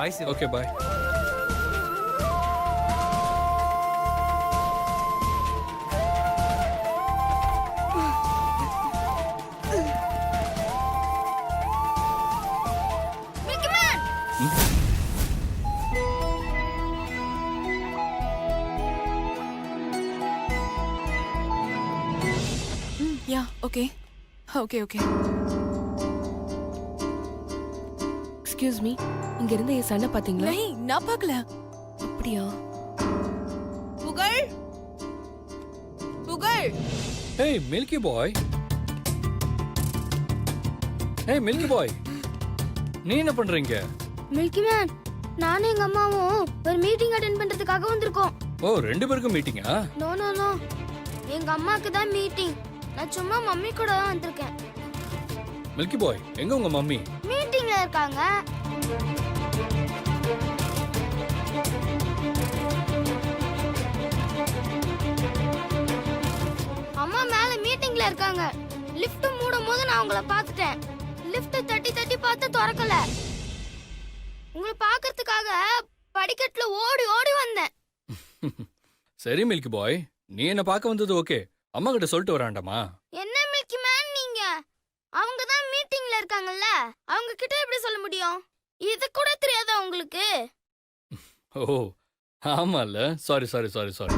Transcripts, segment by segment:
பாய் Siva. Okay bye. Yeah okay okay okay. Excuse me, இங்க இருந்து என் சன்ன பாத்தீங்களா? नहीं நான் பார்க்கல. அப்படியா? புகழ் புகழ். ஏய் மில்கி பாய். ஏய் மில்கி பாய், நீ என்ன பண்றீங்க? மில்கி மேன், நானும் எங்க அம்மாவும் ஒரு மீட்டிங் அட்டென்ட் பண்றதுக்காக வந்திருக்கோம். ஓ, ரெண்டு பேருக்கும் மீட்டிங்கா? நோ நோ நோ, எங்க அம்மாக்கு தான் மீட்டிங். நான் சும்மா மம்மி கூட தான் வந்திருக்கேன். மில்கி பாய், எங்க உங்க மம்மி? மீட்டிங்ல இருக்காங்க. அம்மா மேல மீட்டிங்ல இருக்காங்க. லிஃப்ட் மூடும் போது நான் உங்களை பார்த்துட்டேன். லிஃப்ட் தட்டி தட்டி பார்த்து திறக்கல. உங்களை பார்க்கிறதுக்காக படிக்கட்டுல ஓடி ஓடி வந்தேன். சரி மில்கி பாய், நீ என்ன பார்க்க வந்தது ஓகே. அம்மா கிட்ட சொல்லிட்டு வராண்டாமா? என்ன மில்கி மேன் நீங்க? அவங்க தான் மீட்டிங்ல இருக்காங்கல்ல, அவங்க கிட்ட எப்படி சொல்ல முடியும்? இது கூட தெரியாதா உங்களுக்கு? ஓ ஆமால, சாரி சாரி சாரி சாரி.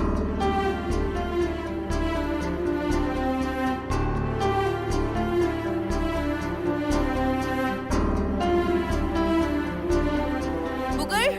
புகழ்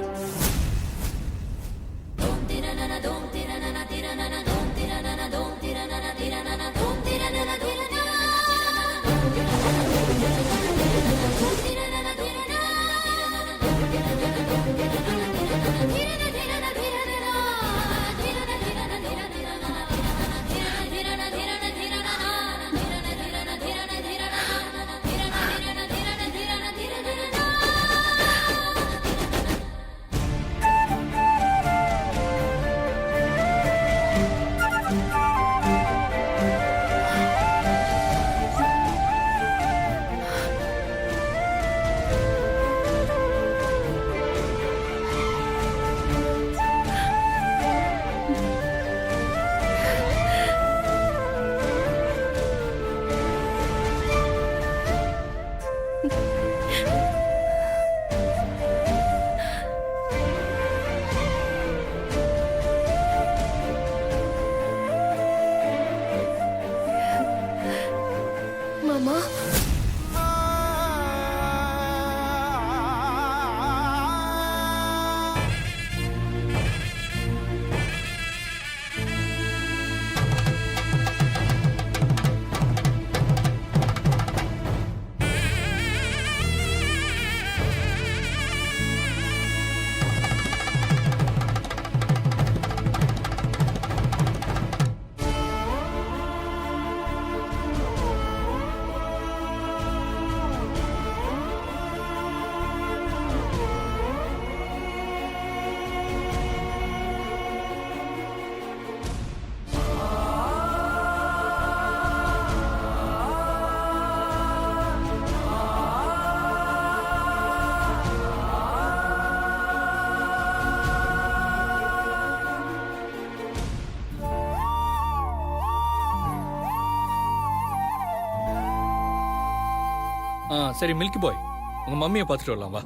மாமா, சரி மில்கி பாய், உங்க மம்மியை பார்த்துட்டு வரலாம் வா.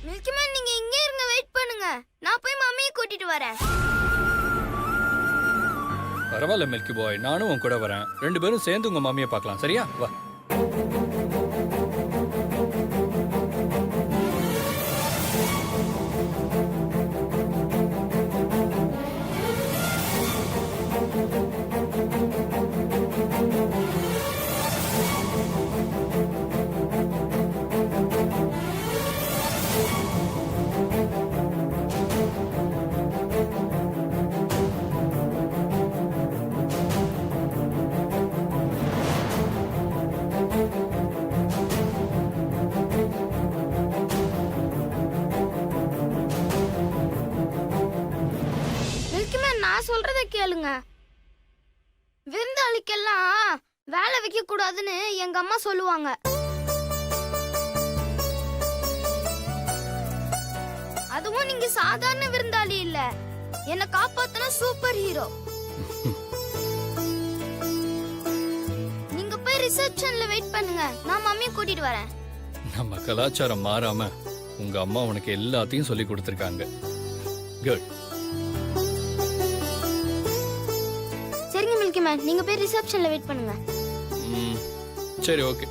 மில்கி மேன், நீங்க இங்கே இருங்க, வெயிட் பண்ணுங்க. நான் போய் மம்மியை கூட்டிட்டு வரேன். பரவாயில்ல மில்கி பாய், நானும் உன் கூட வரேன். ரெண்டு பேரும் சேர்ந்து உங்க மம்மியை பார்க்கலாம், சரியா? வா. நான் சொல்றத கேளுங்க. விருந்தாளிக்கெல்லாம் வேலை வைக்க கூடாதுன்னு எங்க அம்மா சொல்லுவாங்க. அதுவும் நீங்க சாதாரண விருந்தாளி இல்ல, என்ன காப்பாத்துன சூப்பர் ஹீரோ. நீங்க போய் ரிசப்ஷன்ல வெயிட் பண்ணுங்க, நான் மம்மியை கூட்டிட்டு வரேன். நம்ம கலாச்சாரம் மாறாம உங்க அம்மா உனக்கு எல்லாத்தையும் சொல்லி கொடுத்துருக்காங்க. குட். சரிங்க மில்கி மேன், நீங்க போய் ரிசப்ஷன்ல வெயிட் பண்ணுங்க. சரி, ஓகே.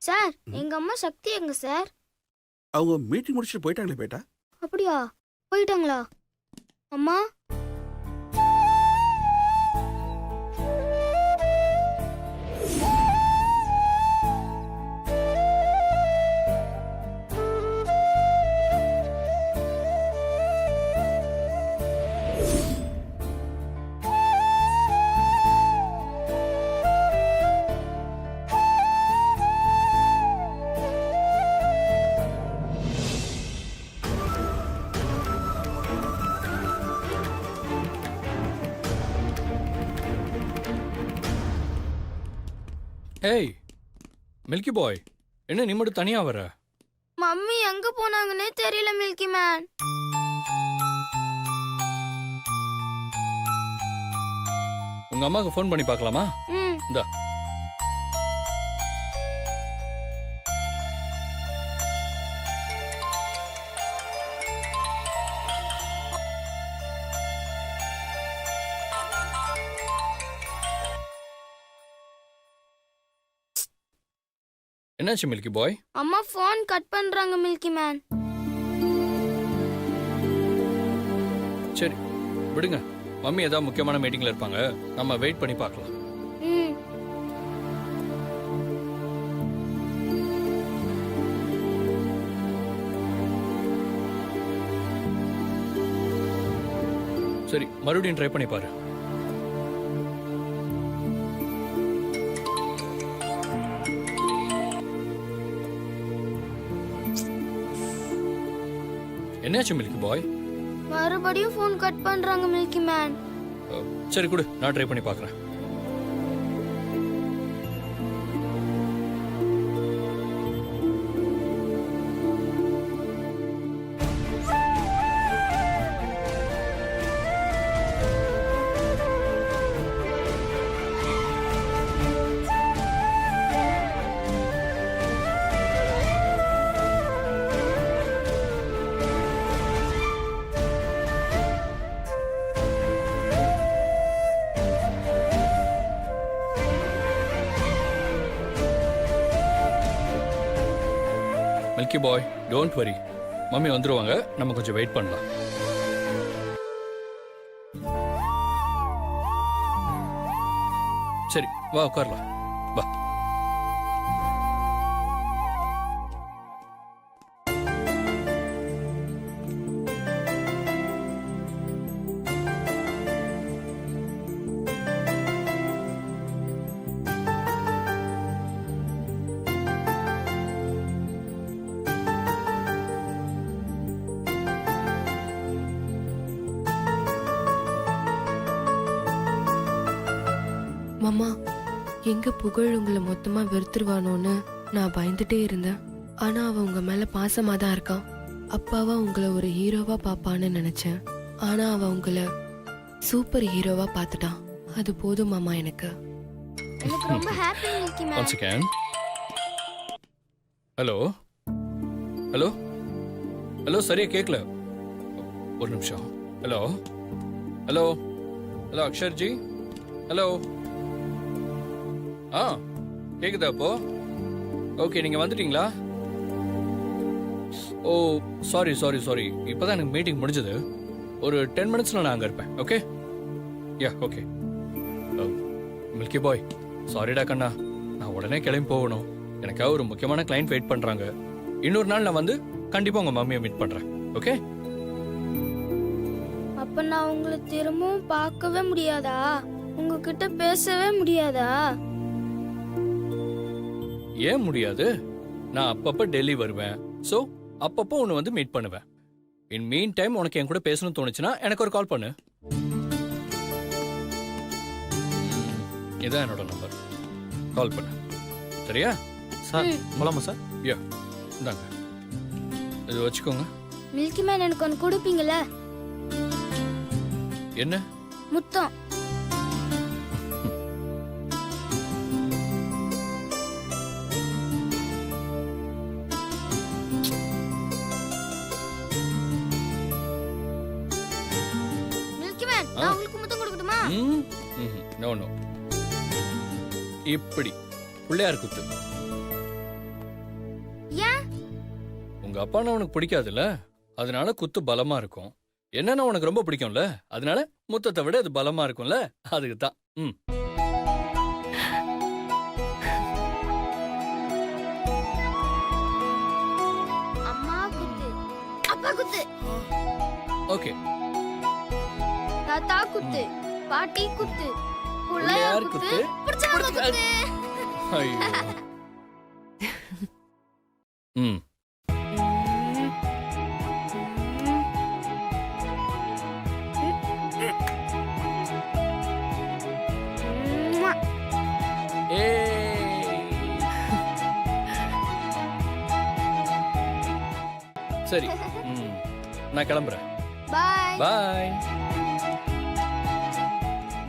சார், எங்க அம்மா சக்தி எங்க சார்? அவங்க மீட்டிங் முடிச்சுட்டு போயிட்டாங்களே பேட்டா. அப்படியா, போயிட்டாங்களா? அம்மா ஏய் மில்கி பாய், என்ன நீ மட்டும் தனியா வர? மம்மி எங்க போனாங்கன்னே தெரியல மில்கி மேன். உங்க அம்மாக்கு ஃபோன் பண்ணி பார்க்கலாமா? இந்தா. என்னாச்சு மில்கி பாய்? அம்மா போன் கட் பண்றாங்க மில்கி மேன். சரி விடுங்க, மம்மி ஏதாவது முக்கியமான மீட்டிங்ல இருப்பாங்க, நம்ம வெயிட் பண்ணி பார்க்கலாம். சரி, மறுபடியும் ட்ரை பண்ணி பாரு. என்னாச்சு மில்கி பாய்? மறுபடியும் போன் கட் பண்றாங்க மில்கி மேன். சரி கொடு, நான் ட்ரை பண்ணி பார்க்கறேன். Milky bye, don't worry, mummy வந்துருவாங்க, நம்ம கொஞ்சம் வெயிட் பண்ணலாம். சரி வா உட்காரலாம், வா. மாமா, எங்க புகழ் உங்களை மொத்தமா வெறுத்துருவானோன்னு நான் பயந்துட்டே இருந்தேன். ஆனா அவ உங்க மேல பாசமா தான் இருக்கான். அப்பாவா உங்களை ஒரு ஹீரோவா பாப்பான்னு நினைச்சேன். ஆனா அவ உங்களை சூப்பர் ஹீரோவா பார்த்துட்டான். அது போதும் மாமா எனக்கு. எனக்கு ரொம்ப happy milky man. One second. Hello hello hello, சரியா கேட்கல, ஒரு நிமிஷம். Hello hello hello, Aksharji, hello. கேக்குதா இப்போ? ஓகே, நீங்க வந்துட்டீங்களா? ஓ சாரி சாரி சாரி இப்பதான் எனக்கு மீட்டிங் முடிஞ்சது. ஒரு 10 மினிட்ஸ்ல நான் அங்க இருப்பேன். Okay yeah okay. மில்கி பாய் சாரிடா கண்ணா, நான் உடனே கிளம்பி போகணும். எனக்காக ஒரு முக்கியமான கிளைண்ட் வெயிட் பண்றாங்க. இன்னொரு நாள் நான் வந்து கண்டிப்பா உங்க மம்மியை மீட் பண்றேன். ஓகே அப்ப நான் உங்களை திரும்பவும் பார்க்கவே முடியாதா? உங்ககிட்ட பேசவே முடியாதா? ஏன் முடியாது? நான் அப்பப்ப டெல்லி வருவேன். சோ அப்பப்போ உன்னை வந்து மீட் பண்ணுவேன். இன் மீன் டைம் உனக்கு என் கூட பேசணும்னு தோணுச்சுன்னா எனக்கு ஒரு கால் பண்ணு. இதான் என்னோட நம்பர். கால் பண்ணு சரியா? சார் போலாமா சார்? யா இந்தாங்க இது வச்சுக்கோங்க. மில்கி மேன் எனக்கு ஒன்று கொடுப்பீங்களா? என்ன? முத்தம். மில்கி மேன் நான் உங்களுக்கு முத்தம் கொடுக்கட்டுமா? No no. இப்படி பிள்ளையார் குத்து. ஏன்? உங்க அப்பானா உனக்கு பிடிக்காதுல்ல, அதனால குத்து பலமா இருக்கும். என்னன்னா உனக்கு ரொம்ப பிடிக்கும்ல, அதனால முத்தத்தை விட அது பலமா இருக்கும்ல, அதுக்கு தான். அம்மா குத்து, அப்பா குத்து, ஓகே. தாத்தா குத்து, பாட்டி குத்து, பிள்ளையார் பிள்ளையார் குத்து, குத்து, பிடிச்சவங்க குத்து. ஐயோ. ம் உம்மா. ஏய். சரி நான் கிளம்புறேன். பாய் பாய்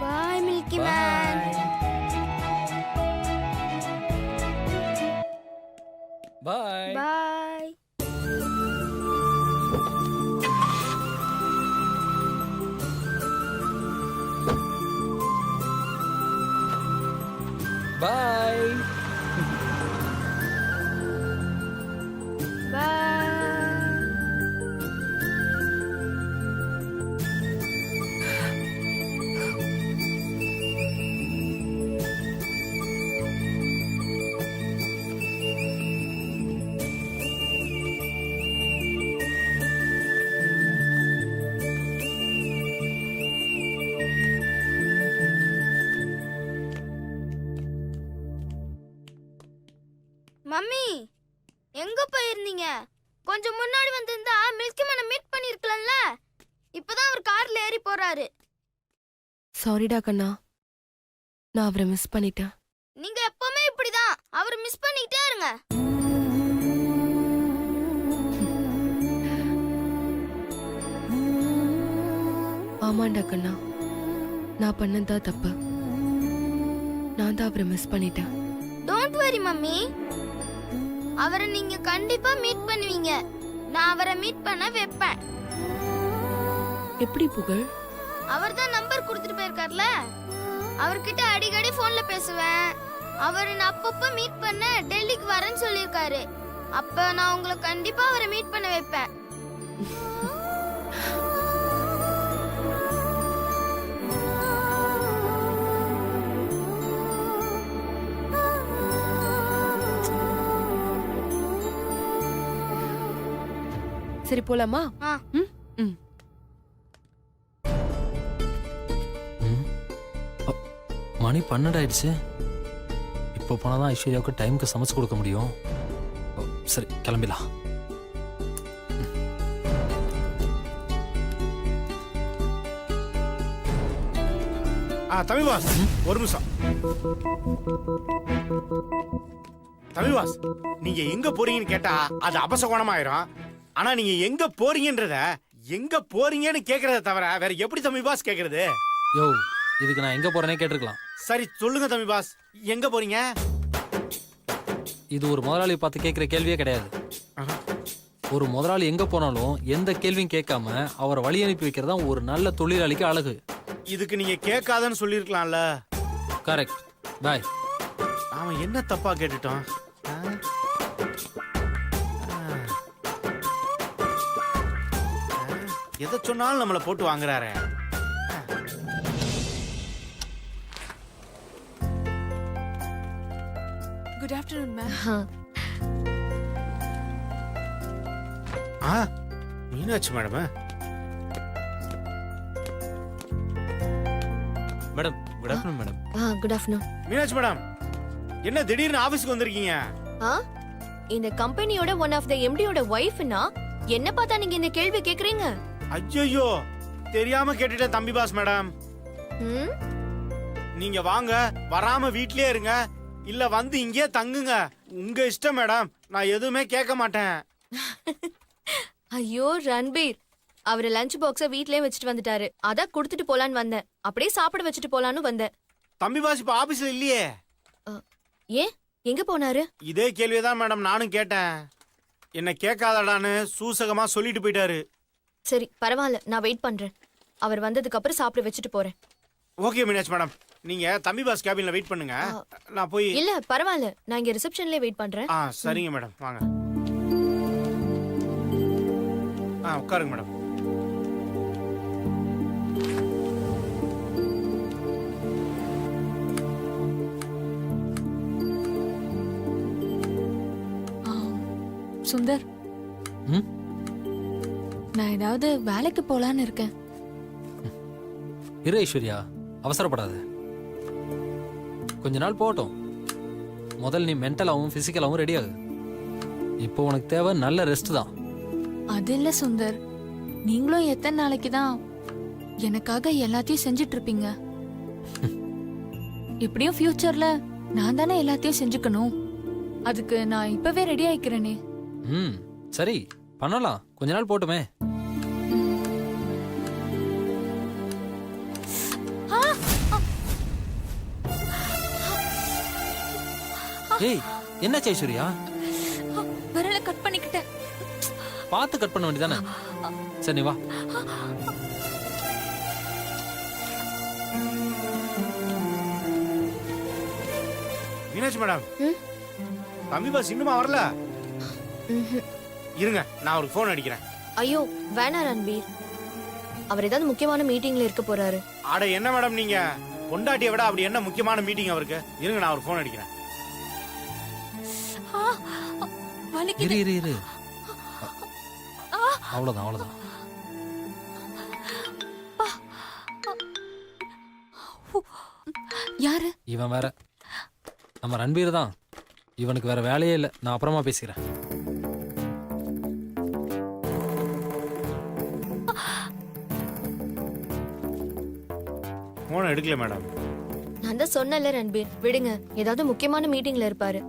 பாய் மில்கி மேன். பாய். பாய். பாய். பாய். மம்மி எங்க போயிருந்தீங்க? கொஞ்சம் முன்னாடி வந்திருந்தா மில்கி மேனை மீட் பண்ணிருக்கலாம்ல. இப்பதான் அவர் கார்ல ஏறி போறாரு. சாரிடா கண்ணா, நான் அவரை மிஸ் பண்ணிட்டேன். நீங்க எப்பவுமே இப்படிதான் அவர் மிஸ் பண்ணிக்கிட்டே இருங்க. ஆமாண்டா கண்ணா, நான் பண்ணதா தப்பு. நான் தான் அவரை மிஸ் பண்ணிட்டேன். டோன்ட் வரி மம்மி, அவரை நீங்க கண்டிப்பா மீட் பண்ணுவீங்க. நான் அவரை மீட் பண்ண வைப்பேன். எப்படி புகழ்? அவர் தான் நம்பர் கொடுத்துட்டு போயிருக்கார்ல, அவர்கிட்ட அடிக்கடி போன்ல பேசுவேன். அவர் நான் அப்பப்ப மீட் பண்ண டெல்லிக்கு வரேன்னு சொல்லியிருக்காரு. அப்ப நான் உங்களை கண்டிப்பா அவரை மீட் பண்ண வைப்பேன். சரி போலாமா? ஆ. ம் ம். மணி 12 ஆயிடுச்சு. இப்போ போனாதான் ஐஸ்வர்யாவுக்கு டைமுக்கு சமைச்சு கொடுக்க முடியும். சரி கிளம்பிடலாம். தமிழ்வாஸ் ஒரு நிமிஷம். தமிழ்வாஸ், நீங்க எங்க போறீங்கன்னு கேட்டா அது அபசகுணமாயிரும். ஆனா நீங்க எங்க போறீங்கன்றத எங்க போறீங்கன்னு கேக்குறத தவிர வேற எப்படி தமிழ்வாஸ் கேக்குறது? யோ, இதுக்கு நான் எங்க போறேனே கேட்டிருக்கலாம். சரி சொல்லுங்க தமிழ்வாஸ், எங்க போறீங்க? இது ஒரு முதலாளி பார்த்து கேட்கிற கேள்வியே கிடையாது. ஒரு முதலாளி எங்க போனாலும் எந்த கேள்வியும் கேட்காம அவரை வழி அனுப்பி வைக்கிறதா ஒரு நல்ல தொழிலாளிக்கு அழகு. இதுக்கு நீங்க கேட்காதன்னு சொல்லிருக்கலாம்ல. கரெக்ட். பாய். அவன் என்ன தப்பா கேட்டுட்டான்? எதை சொன்னாலும் நம்மளை போட்டு வாங்குறாரு. Good afternoon ma'am. ஆ Meenakshi madam. Madam good afternoon madam. Good afternoon. Meenakshi madam, என்ன திடீர்னு ஆபீஸ்க்கு வந்திருக்கீங்க? இந்த கம்பெனியோட ஒன் ஆஃப் த எம்டியோட ஒய்ஃப்னா என்ன பார்த்தா நீங்க இந்த கேள்வி கேக்குறீங்க? ஐயோ, தெரியாம கேட்டுட்டேன் தம்பி பாஸ் மேடம். ம்? நீங்க வாங்க, வராம வீட்லயே இருங்க, இல்ல வந்து இங்கே தங்குங்க. உங்க இஷ்டம் மேடம், நான் எதுவுமே கேட்க மாட்டேன். ஐயோ ரன்பீர், அவரு லஞ்ச் பாக்ஸ வீட்லயே வச்சுட்டு வந்துட்டாரு. அதான் கொடுத்துட்டு போலான்னு வந்தேன். அப்படியே சாப்பிட வச்சுட்டு போலான்னு வந்தேன். தம்பி பாஸ் இப்ப ஆபீஸ்ல இல்லையே. ஏன் எங்க போனாரு? இதே கேள்விதான் மேடம் நானும் கேட்டேன். என்ன கேட்காதடான்னு சூசகமா சொல்லிட்டு போயிட்டாரு. சரி பரவாயில்ல, நான் வெயிட் பண்றேன். அவர் வந்ததுக்கு அப்புறம் சாப்பிட வச்சுட்டு போறேன். ஓகே மீனாட்சி மேடம், நீங்க தம்பி பாஸ் கேபின்ல வெயிட் பண்ணுங்க. நான் போய் இல்ல பரவாயில்ல, நான் இங்க ரிசப்ஷன்லயே வெயிட் பண்றேன். சரிங்க மேடம், வாங்க. உட்காருங்க மேடம். சுந்தர், ம்? நான் ஏதாவது வேலைக்கு போலான்னு இருக்கேன். இரு ஐஸ்வர்யா, அவசரப்படாத. கொஞ்ச நாள் போகட்டும். முதல்ல நீ மென்டலாவும் பிசிக்கலாவும் ரெடி ஆகு. இப்போ உனக்கு தேவை நல்ல ரெஸ்ட் தான். அது இல்ல சுந்தர், நீங்களும் எத்தனை நாளைக்கு தான் எனக்காக எல்லாத்தையும் செஞ்சுட்டு இருப்பீங்க? எப்படியும் ஃபியூச்சர்ல நான் தானே எல்லாத்தையும் செஞ்சுக்கணும். அதுக்கு நான் இப்பவே ரெடி ஆயிக்கிறேனே. ம் சரி பண்ணலாம், கொஞ்ச நாள் போட்டுமே. ஏய் என்னாச்சு ஐஸ்வர்யா? விரலை கட் பண்ணிக்கிட்டேன். பார்த்து கட் பண்ண வேண்டியதானே? சரி நீ வா. மீனாட்சி மேடம், தம்பி பாஸ் இன்னுமா வரல? இருங்க, நான் அவருக்கு போன் அடிக்கிறேன். ஐயோ வேணா ரன்பீர், அவர் ஏதாவது முக்கியமான மீட்டிங்ல இருக்க போறாரு. அட என்ன மேடம் நீங்க, பொண்டாட்டியை விட அப்படி என்ன முக்கியமான மீட்டிங் அவருக்கு? இருங்க, நான் அவருக்கு போன் அடிக்கிறேன். இரு இரு இரு. அவ்வளவுதான் அவ்வளவுதான். யாரு? இவன் வேற நம்ம ரன்பீர் தான். இவனுக்கு வேற வேலையே இல்லை. நான் அப்புறமா பேசிக்கிறேன். போன் எடுக்கல மேடம். நான் தான் சொன்னல ரன்பீர், விடுங்க. ஏதாவது முக்கியமான மீட்டிங்ல இருப்பாரு.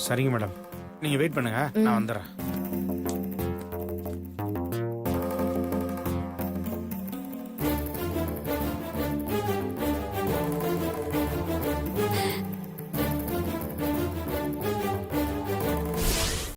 சரிங்க மேடம், நீங்க வெயிட் பண்ணுங்க, நான் வந்துடுறேன்.